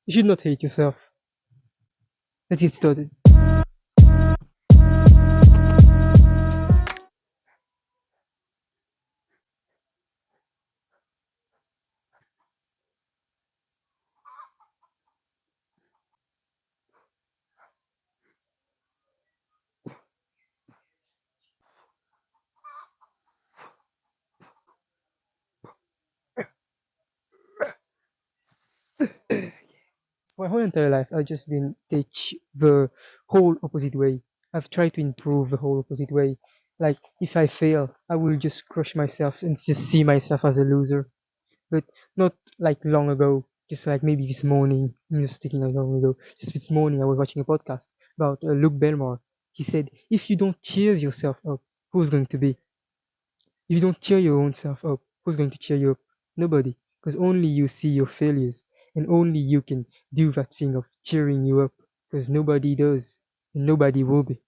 You should not hate yourself. Let's get started. My whole entire life, I've just been teach the whole opposite way. I've tried to improve the whole opposite way. Like, if I fail, I will just crush myself and just see myself as a loser. But not like long ago, just like maybe this morning. I'm just thinking like long ago. Just this morning, I was watching a podcast about Luke Belmore. He said, if you don't cheer yourself up, who's going to be? If you don't cheer your own self up, who's going to cheer you up? Nobody. Because only you see your failures, and only you can do that thing of cheering you up. Because nobody does, and nobody will be.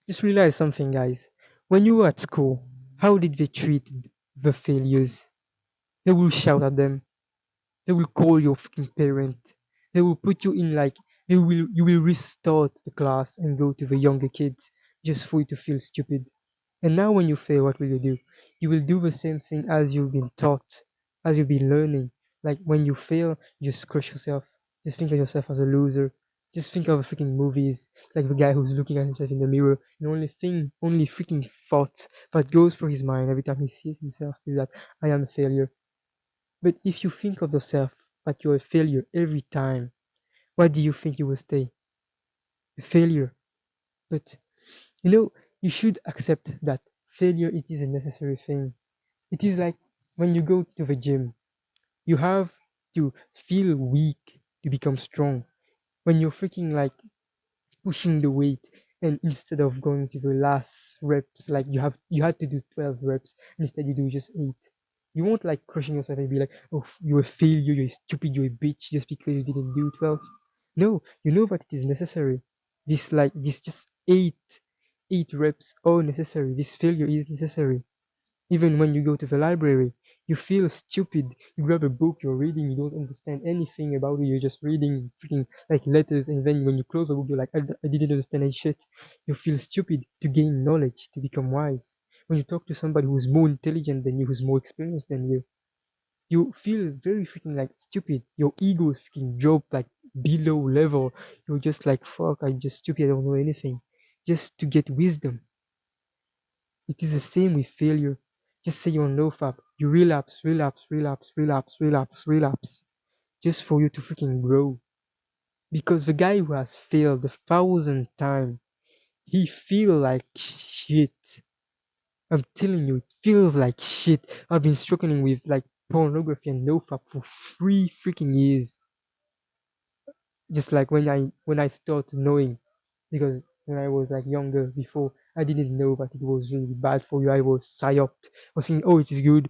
Just realize something, guys. When you were at school, how did they treat the failures? They will shout at them. They will call your freaking parent. They will put you in like you will restart the class and go to the younger kids just for you to feel stupid. And now when you fail, what will you do? You will do the same thing as you've been taught, as you've been learning. Like when you fail, you just crush yourself. Just think of yourself as a loser. Just think of the freaking movies, like the guy who's looking at himself in the mirror. The only freaking thought that goes through his mind every time he sees himself is that I am a failure. But if you think of yourself that you're a failure every time, what do you think you will stay? A failure. But you know, you should accept that failure it is a necessary thing. It is like when you go to the gym, you have to feel weak to become strong. When you're freaking like pushing the weight and instead of going to the last reps, like you had to do 12 reps, instead you do just 8. You won't like crushing yourself and be like, oh, you're a failure, you're stupid, you're a bitch just because you didn't do 12. No, you know that it is necessary. This just 8 reps are necessary. This failure is necessary. Even when you go to the library, you feel stupid. You grab a book, you're reading, you don't understand anything about it. You're just reading freaking like letters, and then when you close the book, you're like, I didn't understand any shit. You feel stupid to gain knowledge, to become wise. When you talk to somebody who's more intelligent than you, who's more experienced than you feel very freaking like stupid. Your ego is freaking dropped like below level. You're just like, fuck, I'm just stupid, I don't know anything. Just to get wisdom. It is the same with failure. Just say you're no fab. You relapse, relapse, relapse, relapse, relapse, relapse. Just for you to freaking grow. Because the guy who has failed 1,000 times, he feel like shit. I'm telling you, it feels like shit. I've been struggling with like pornography and nofap for 3 freaking years. Just like when I start knowing, because when I was like younger before, I didn't know that it was really bad for you. I was psyoped. I was thinking, oh, it is good,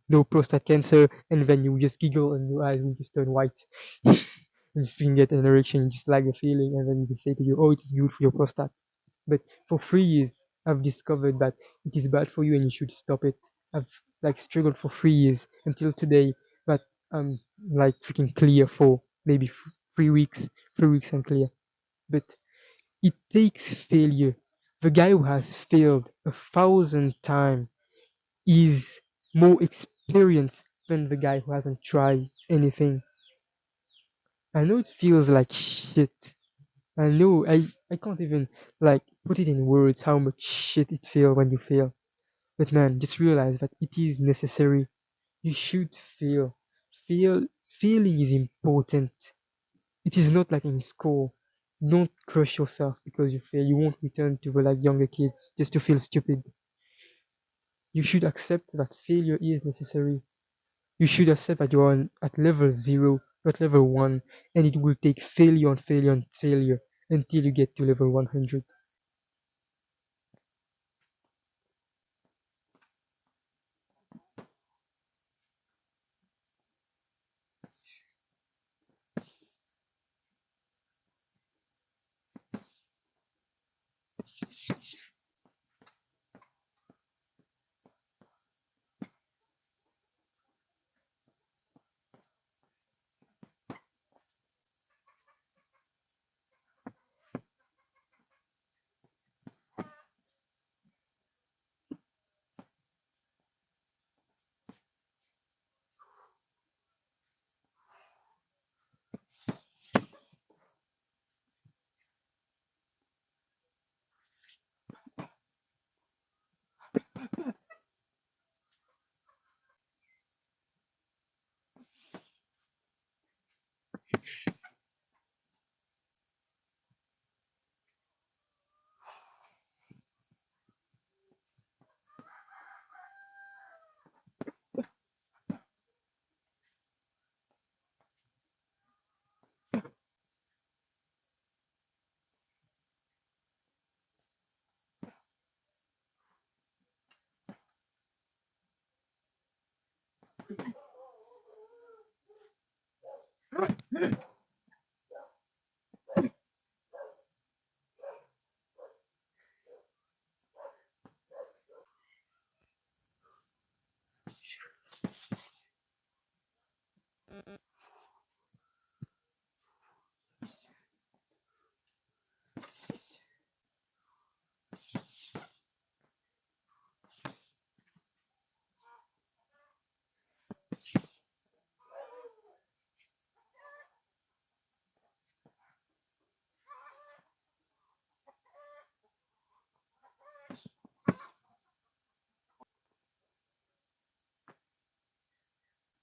no prostate cancer, and then you just giggle and your eyes will just turn white. You just freaking get an erection, you just like the feeling, and then you just say to you, oh, it is good for your prostate. But for 3 years, I've discovered that it is bad for you and you should stop it. I've like struggled for 3 years until today, but I'm like freaking clear for maybe 3 weeks. 3 weeks I'm clear. But it takes failure. The guy who has failed 1,000 times is more experienced than the guy who hasn't tried anything. I know it feels like shit. I know I can't even like put it in words how much shit it feels when you fail. But man, just realize that it is necessary. You should fail. Failing is important. It is not like in school. Don't crush yourself because you fail. You won't return to the like younger kids just to feel stupid. You should accept that failure is necessary. You should accept that you're at level zero, not level one, and it will take failure on failure on failure until you get to level 100.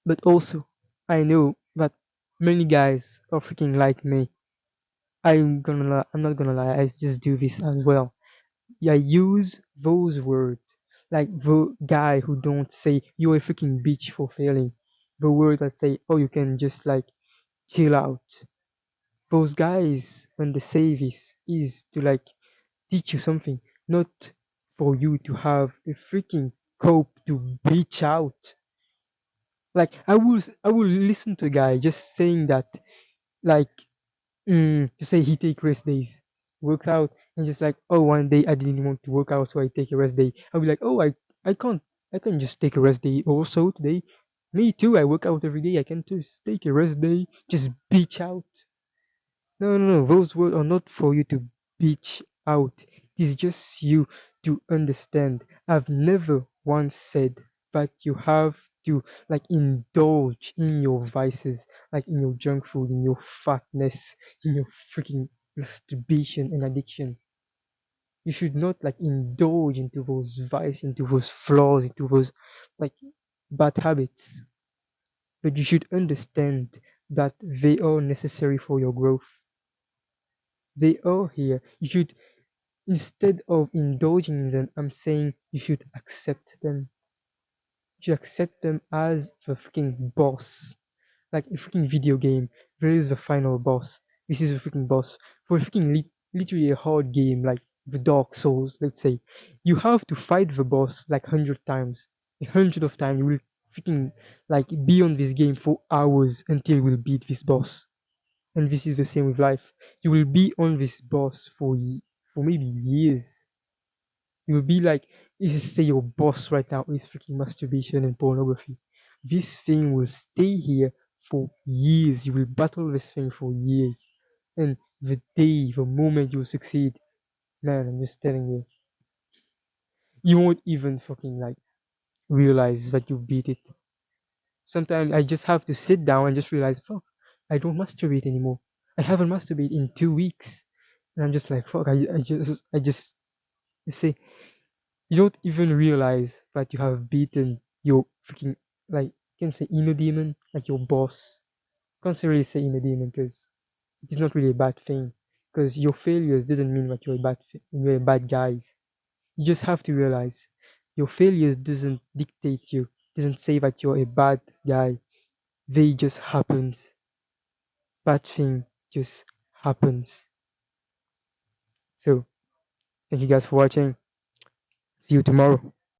But also, I know that many guys are freaking like me. I'm not gonna lie, I just do this as well. I use those words, like the guy who don't say you're a freaking bitch for failing. The word that say, oh, you can just like chill out. Those guys, when they say this, is to like teach you something, not for you to have a freaking cope to bitch out. Like I will listen to a guy just saying that, like, to say he take rest days, works out, and just like, oh, one day I didn't want to work out, so I take a rest day. I'll be like, oh, I can't, I can just take a rest day also today. Me too. I work out every day. I can just take a rest day, just bitch out. No, no, no. Those words are not for you to bitch out. It is just you to understand. I've never once said that you have to like indulge in your vices, like in your junk food, in your fatness, in your freaking masturbation and addiction. You should not like indulge into those vices, into those flaws, into those like bad habits. But you should understand that they are necessary for your growth. They are here. You should, instead of indulging in them, I'm saying you should accept them. You should accept them as the freaking boss. Like a freaking video game, there is the final boss. This is the freaking boss. For a freaking literally a hard game like the Dark Souls, let's say, you have to fight the boss like 100 times. 100 of times you will freaking like be on this game for hours until you will beat this boss. And this is the same with life. You will be on this boss for for maybe years. You will be like, let's just say your boss right now is freaking masturbation and pornography. This thing will stay here for years. You will battle this thing for years. And the moment you succeed, man, I'm just telling you, you won't even fucking like realize that you beat it. Sometimes I just have to sit down and just realize, fuck, I don't masturbate anymore. I haven't masturbated in 2 weeks. And I'm just like, fuck, I just say, you don't even realize that you have beaten your freaking, like, you can say inner demon, like your boss. Can't really say inner demon because it is not really a bad thing. Because your failures doesn't mean that you're a bad, you're a bad guys. You just have to realize Your failures doesn't dictate you, doesn't say that you're a bad guy. They just happens. Bad thing just happens. So thank you guys for watching. See you tomorrow.